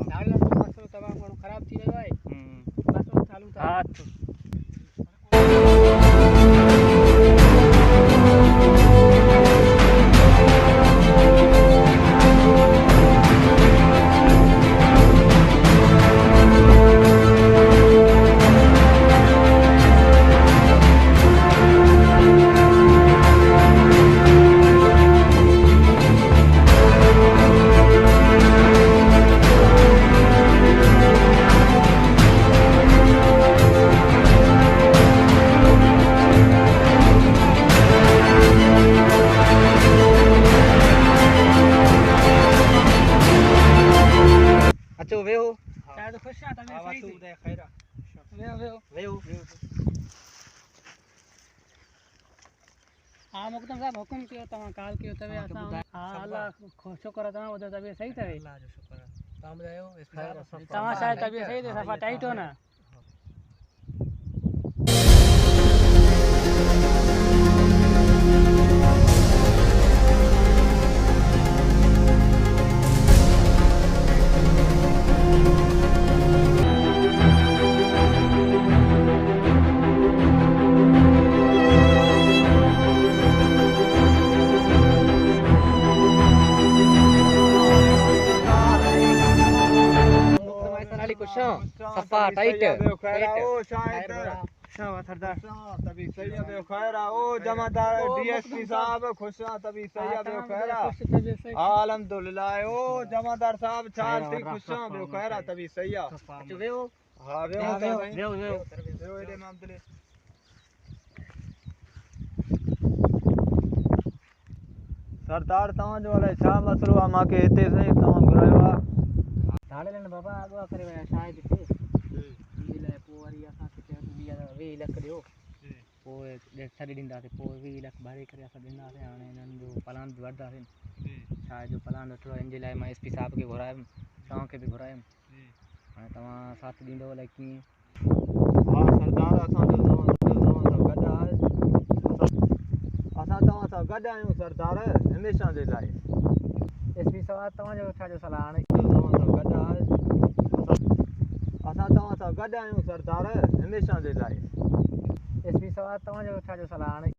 झाड़ला तो मसलो तमाम घणो खराब थी वियो आहे मसलो चालू था हा अचो वेहो शायद खुश आ तबे आवा सही तू थी दे खैरा वेहो वेहो हाँ मुकदम साहब हुकुम कियो तव्हां काल कियो तबे असां हाँ अल्लाह शुक्र आहे तव्हां ॿुधायो तबे सही अथव अल्लाह जो शुक्र आहे तव्हां ॿुधायो खैर तव्हां शायद तबे सही अथव सफ़ा टाइट हो न सफा टाइट ओ शायद शाबाश सरदार तभी सही है खैर ओ जमादार डीएसपी साहब खुश तभी सही है खैर अल्हम्दुलिल्लाह ओ जमादार साहब चाल थी खुश बे खैर तभी सही है वेहो हां वेहो एडे मामले सरदार तव्हां जो अलाए छा मसलो आहे मूंखे हिते सही तव्हां घुरायो आहे झाड़े लेन बाबा अगवा करे विया शायद थे इन लाइ पोइ वरी असांखे चयो 20 लख ॾियो पोइ छॾे ॾींदासीं पोइ 20 लख भरे करे असां ॾींदासीं हाणे हिननि जो प्लान बि वठंदासीं शायद जो प्लान वठो इन जे लाइ मां एसपी साहब खे घुरायुमि तव्हांखे बि घुरायुमि हाणे तव्हां साथ ॾींदव अलाए कीअं हा सरदार असांजो तव्हां सां गॾु आहियूं सरदार हमेशह जे लाइ एसपी साहब तव्हांजो छाजो सलाह हाणे असां तव्हां सां गॾु आहियूं सरदार हमेशह जे लाइ एसपी साहब तव्हांजो छाजो सलाह हाणे